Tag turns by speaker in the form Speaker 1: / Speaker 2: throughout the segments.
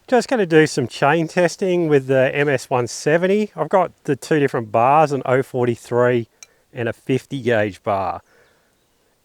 Speaker 1: Just going to do some chain testing with the MS170. I've got the two different bars, an 043 and a 50 gauge bar.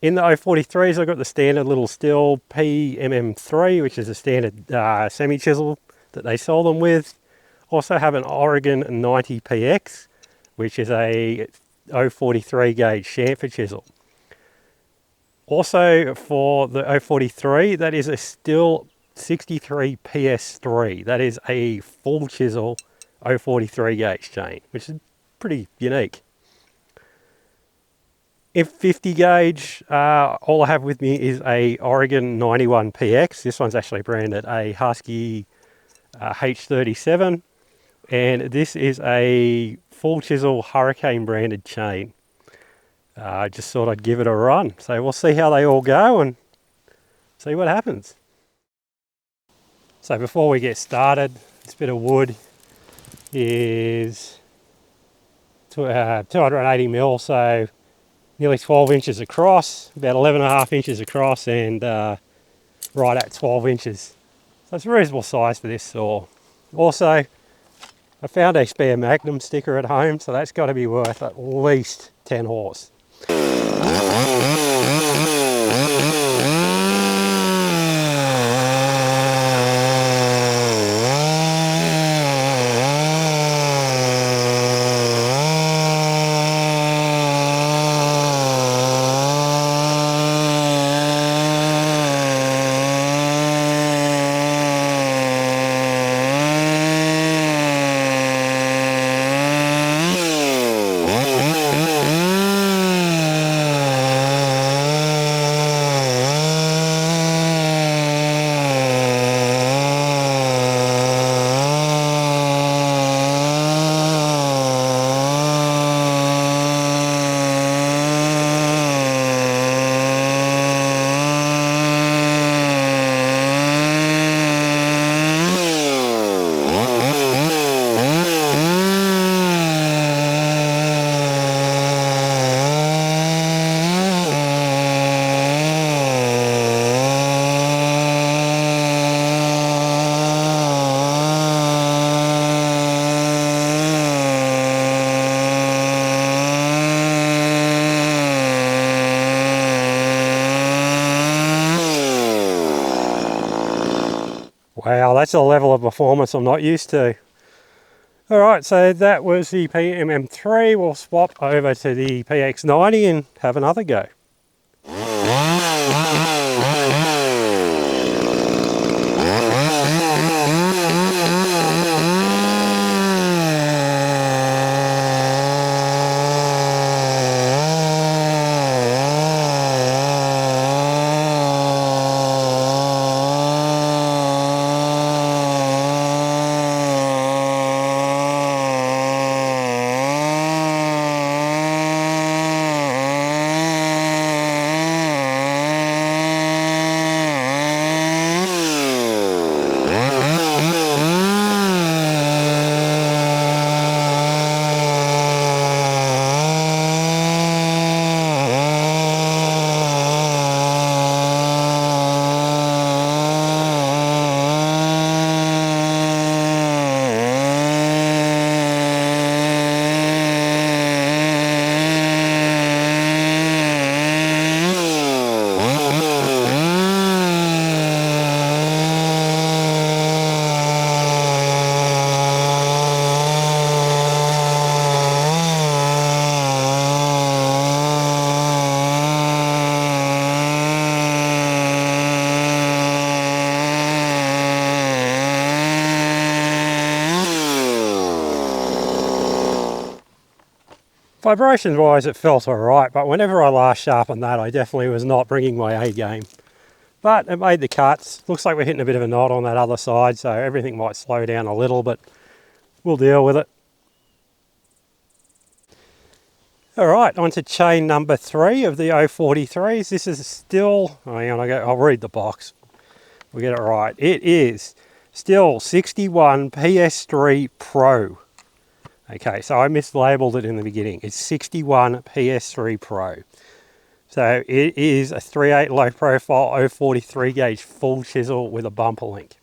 Speaker 1: In the 043s, I've got the standard little Stihl PMM3, which is a standard semi-chisel that they sell them with. Also have an Oregon 90PX, which is a 043 gauge chamfer chisel. Also for the 043, that is a Stihl 63 PS3. That is a full chisel 043 gauge chain, which is pretty unique. In 50 gauge, all I have with me is a Oregon 91PX. This one's actually branded a Husky H37, and this is a full chisel Hurricane branded chain. I just thought I'd give it a run. So we'll see how they all go and see what happens. So before we get started, this bit of wood is 280 mil, so nearly 12 inches across, about 11.5 inches across, and right at 12 inches. So it's a reasonable size for this saw. Also, I found a spare Magnum sticker at home, so that's got to be worth at least 10 horse. Wow, that's a level of performance I'm not used to. Alright, so that was the PMM3. We'll swap over to the PX90 and have another go. Vibrations wise it felt alright, but whenever I last sharpened that I definitely was not bringing my A game. But it made the cuts. Looks like we're hitting a bit of a knot on that other side, so everything might slow down a little, but we'll deal with it. Alright, on to chain number 3 of the 043s. This is Stihl, hang on, I'll read the box. We'll get it right. It is Stihl 61 PS3 Pro. Okay, so I mislabeled it in the beginning. It's 61 PS3 Pro. So it is a 3/8 low profile 043 gauge full chisel with a bumper link.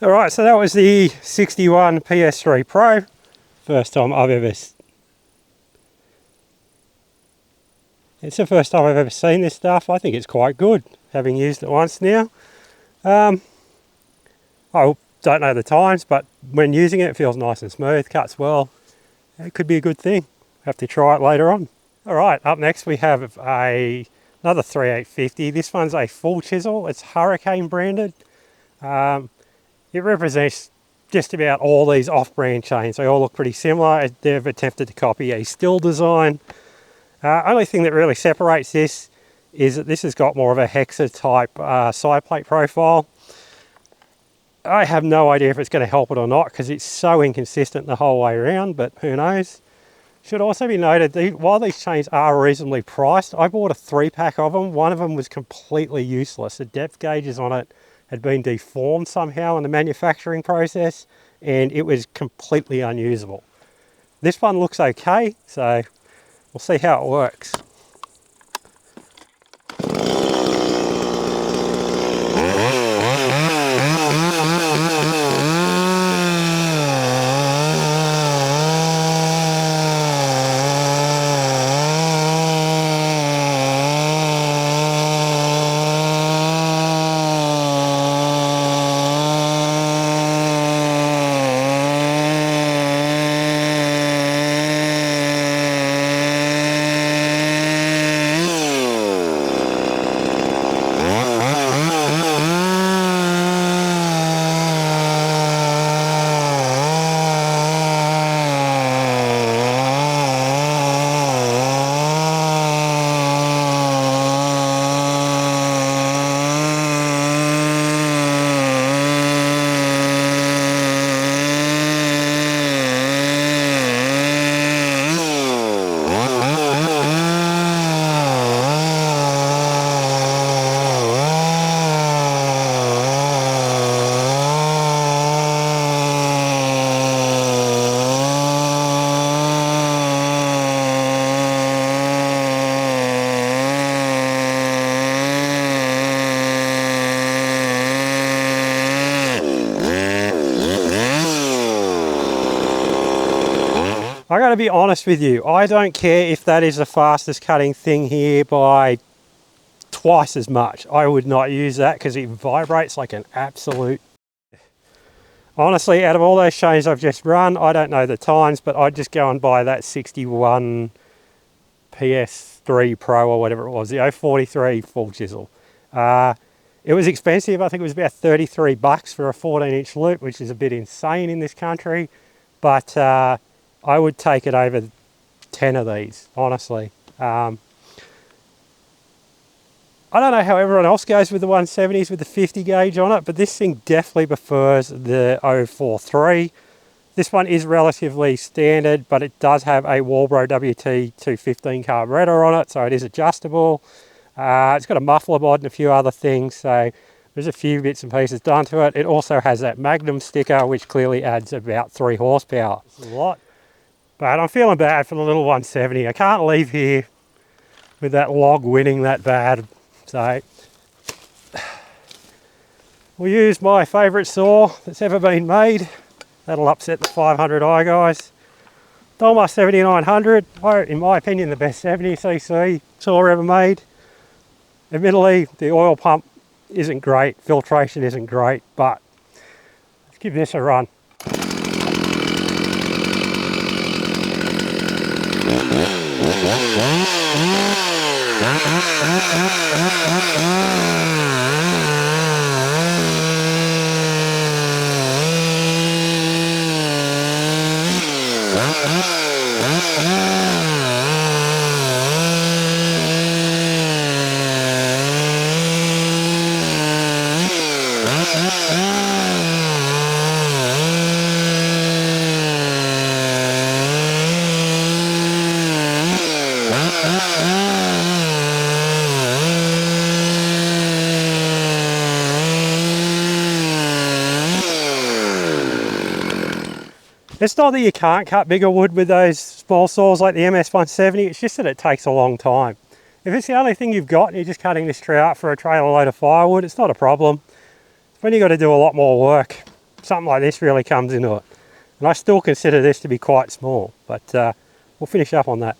Speaker 1: Alright, so that was the 61 PS3 Pro. First time I've ever... It's the first time I've ever seen this stuff. I think it's quite good, having used it once now. I don't know the times, but when using it, it feels nice and smooth, cuts well. It could be a good thing. Have to try it later on. Alright, up next we have another 3850. This one's a full chisel. It's Hurricane branded. It represents just about all these off-brand chains. They all look pretty similar. They've attempted to copy a Stihl design. Only thing that really separates this is that this has got more of a hexa type side plate profile. I have no idea if it's going to help it or not because it's so inconsistent the whole way around, but who knows. Should also be noted, while these chains are reasonably priced, I bought a 3-pack of them. One of them was completely useless. The depth gauges on it had been deformed somehow in the manufacturing process, and it was completely unusable. This one looks okay, so we'll see how it works. I gotta be honest with you, I don't care if that is the fastest cutting thing here by twice as much. I would not use that because it vibrates like an absolute... Honestly, out of all those chains I've just run, I don't know the times, but I'd just go and buy that 61 PS3 Pro or whatever it was, the 043 full chisel. It was expensive. I think it was about 33 bucks for a 14-inch loop, which is a bit insane in this country, but I would take it over 10 of these, honestly. I don't know how everyone else goes with the 170s with the 50 gauge on it, but this thing definitely prefers the 043. This one is relatively standard, but it does have a Walbro WT215 carburetor on it, so it is adjustable. It's got a muffler mod and a few other things, so there's a few bits and pieces done to it. It also has that Magnum sticker, which clearly adds about 3 horsepower. It's a lot. But I'm feeling bad for the little 170. I can't leave here with that log winning that bad. So we'll use my favourite saw that's ever been made. That'll upset the 500i guys. Dolmar 7900, in my opinion the best 70cc saw ever made. Admittedly, the oil pump isn't great, filtration isn't great, but let's give this a run. It's not that you can't cut bigger wood with those small saws like the MS170, it's just that it takes a long time. If it's the only thing you've got and you're just cutting this tree out for a trailer load of firewood, it's not a problem. It's when you've got to do a lot more work. something like this really comes into it. And I still consider this to be quite small, but we'll finish up on that.